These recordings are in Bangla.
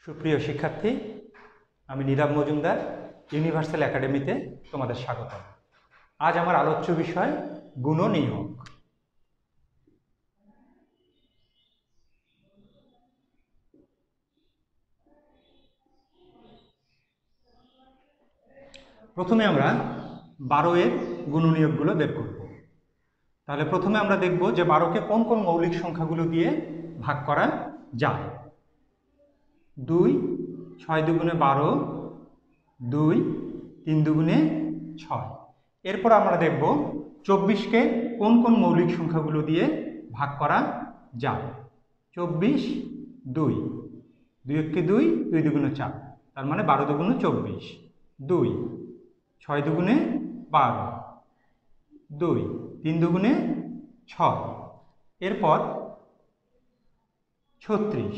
সুপ্রিয় শিক্ষার্থী, আমি নীরব মজুমদার ইউনিভার্সাল একাডেমিতে তোমাদের স্বাগত। আজ আমার আলোচ্য বিষয় গুণনীয়ক। প্রথমে আমরা 12 এর গুণনীয়কগুলো বের করব। তাহলে প্রথমে আমরা দেখব যে 12কে কোন কোন মৌলিক সংখ্যাগুলো দিয়ে ভাগ করা যায়। 2, 6 দুগুণে 12, 2, 3 দুগুণে 6। এরপর আমরা দেখব 24কে কোন কোন মৌলিক সংখ্যাগুলো দিয়ে ভাগ করা যায়। 24, 2, 2 একে 2, 2 দুগুণে 4, তার মানে 12 দুগুণে 24, 2, 6 দুগুণে 12, 2, 3 দুগুণে 6। এরপর 36,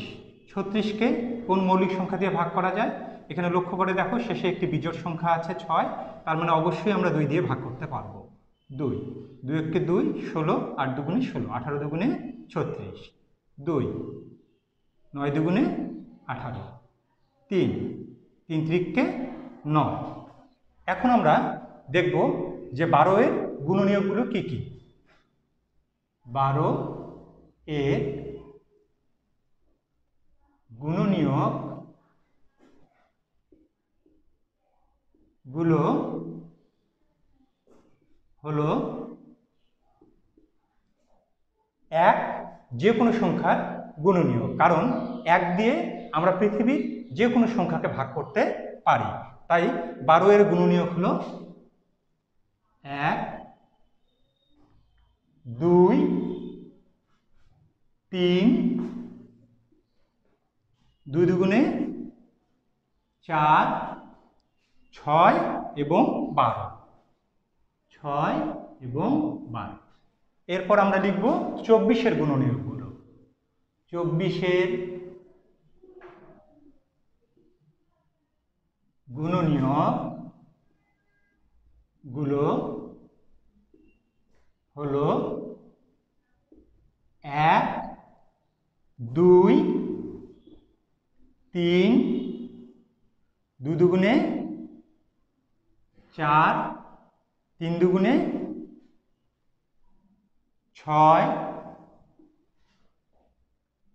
36কে কোন মৌলিক সংখ্যা দিয়ে ভাগ করা যায়। এখানে লক্ষ্য করে দেখো শেষে একটি বিজোড় সংখ্যা আছে 6, তার মানে অবশ্যই আমরা 2 দিয়ে ভাগ করতে পারবো। 2, 2 একে 2, 16, 8 দুগুণে 16, 18 দুগুণে 36, 2, 9 দুগুণে 18, 3, 3 ত্রিককে 9। এখন আমরা দেখব যে 12 এর গুণনীয়কগুলো কি কি। 12 এর গুণনীয়ক গুলো হলো এক যে কোনো সংখ্যার গুণনীয়ক, কারণ 1 দিয়ে আমরা পৃথিবীর যে কোনো সংখ্যাকে ভাগ করতে পারি। তাই 12 এর গুণনীয়ক হলো 1, 2, 3, 2 দুগুণে 4, 6 এবং 12, 6 এবং 12। এরপর আমরা লিখব 24 এর গুণনীয়কগুলো। 24 এর গুণনীয়কগুলো হলো 1, 2, 3, 2 দুগুণে 4, 3 দুগুণে 6,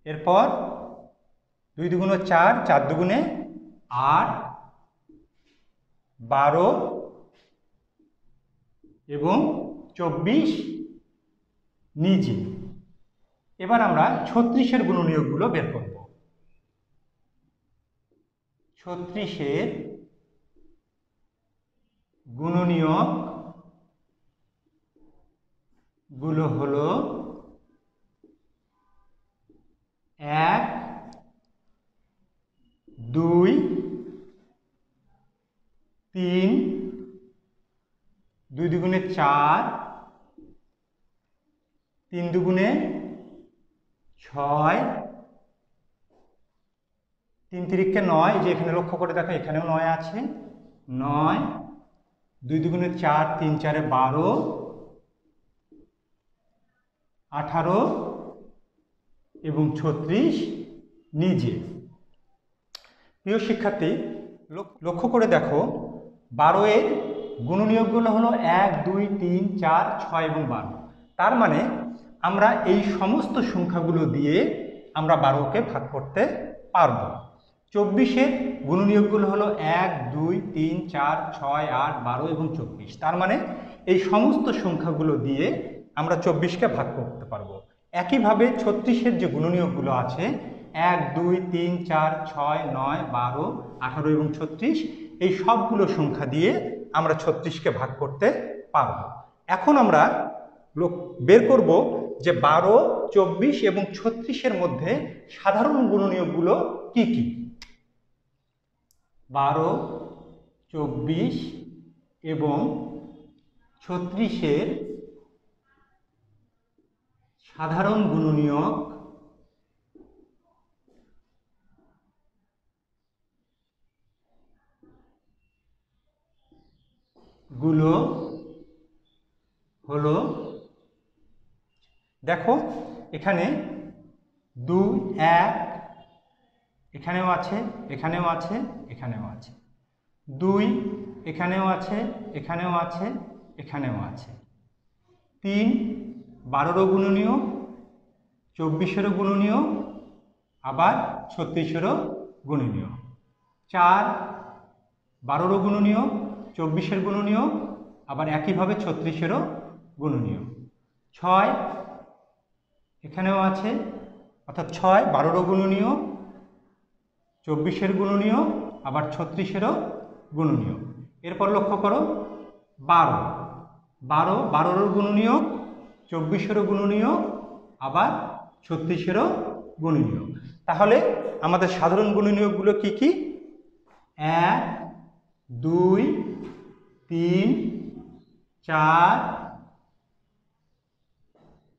এরপর 2 দুগুণে 4, 4 দুগুণে 8, 12 এবং 24 নিজে। এবার আমরা 36 এর গুণনীয়কগুলো বের করব। 36 এর গুণনীয়ক গুলো হলো 1, 2, 3, 2 দুগুণে 4, 3 দুগুণে 6, 3 তিরিকে 9, যে এখানে লক্ষ্য করে দেখো এখানেও 9 আছে, 9, 2 দুগুণে 4, 3 4 12, 18 এবং 36 নিজে। প্রিয় শিক্ষার্থী, লক্ষ্য করে দেখো 12 এর গুণনীয়কগুলো হলো 1, 2, 3, 4, 6 এবং 12। তার মানে আমরা এই সমস্ত সংখ্যাগুলো দিয়ে আমরা 12কে ভাগ করতে পারবো। 24 এর গুণনীয়কগুলো হলো 1, 2, 3, 4, 6, 8, 12 এবং 24। তার মানে এই সমস্ত সংখ্যাগুলো দিয়ে আমরা 24কে ভাগ করতে পারবো। একইভাবে 36 এর যে গুণনীয়কগুলো আছে 1, 2, 3, 4, 6, 9, 12, 18 এবং 36, এই সবগুলো সংখ্যা দিয়ে আমরা 36কে ভাগ করতে পারবো। এখন আমরা বের করব যে 12, 24 এবং 36 এর মধ্যে সাধারণ গুণনীয়কগুলো কি কি। 12, 24 এবং 36 এর সাধারণ গুণনীয়ক গুলো হলো, দেখো এখানে 2, 1, এখানেও আছে, এখানেও আছে, এখানেও আছে। 2 এখানেও আছে, এখানেও আছে, এখানেও আছে। 3 12রও গুণনীয়, 24-এরও গুণনীয়, আবার 36-এরও গুণনীয়। 4 12রও গুণনীয়, 24-এর গুণনীয়, আবার একইভাবে 36-এরও গুণনীয়। 6 এখানেও আছে, অর্থাৎ 6 12রও গুণনীয়, 24-এর গুণনীয়, আবার 36-এরও গুণনীয়। এরপর লক্ষ্য করো 12 12রও গুণনীয়, 24-এরও গুণনীয়, আবার 36-এরও গুণনীয়। তাহলে আমাদের সাধারণ গুণনীয়কগুলো কি কি? 1 2 3 4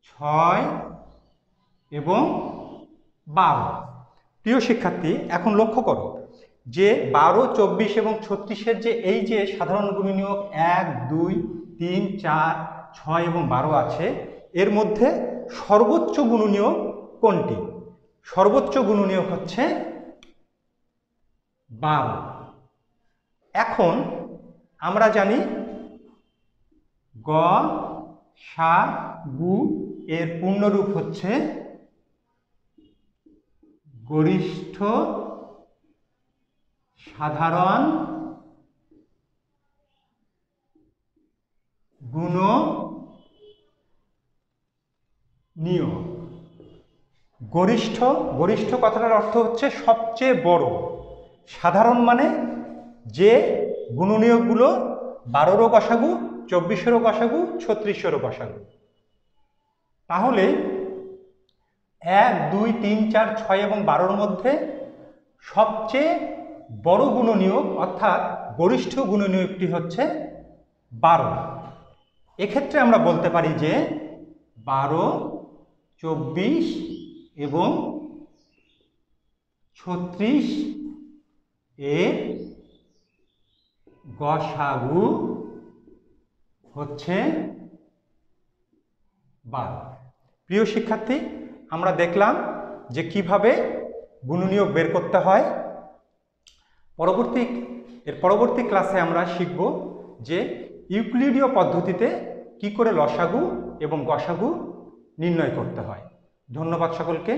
6 এবং 12। প্রিয় শিক্ষার্থী, এখন লক্ষ্য করো যে 12, 24 এবং 36-এর যে এই যে সাধারণ গুণনীয়ক 1 2 3 4 6 এবং 12 আছে, এর মধ্যে সর্বোচ্চ গুণনীয়ক কোনটি? সর্বোচ্চ গুণনীয়ক হচ্ছে 12। এখন আমরা জানি গ সা গু এর পূর্ণরূপ হচ্ছে গরিষ্ঠ সাধারণ গুণনীয়ক। গরিষ্ঠ, গরিষ্ঠ কথাটার অর্থ হচ্ছে সবচেয়ে বড়। সাধারণ মানে যে গুণনীয়কগুলো 12রও গসাগু, 24-এরও গসাগু, 36-এরও গসাগু। তাহলে 1 2 3 4 6 এবং 12-র মধ্যে সবচেয়ে বড় গুণনীয়ক অর্থাৎ গরিষ্ঠ গুণনীয়কটি হচ্ছে 12। এক্ষেত্রে আমরা বলতে পারি যে 12, 24 এবং 36 এর গসাগু হচ্ছে 12। প্রিয় শিক্ষার্থী, আমরা দেখলাম যে কিভাবে গুণনীয়ক বের করতে হয়। পরবর্তী ক্লাসে আমরা শিখব যে ইউক্লিডীয় পদ্ধতিতে কি করে লসাগু এবং গসাগু নির্ণয় করতে হয়। ধন্যবাদ সকলকে।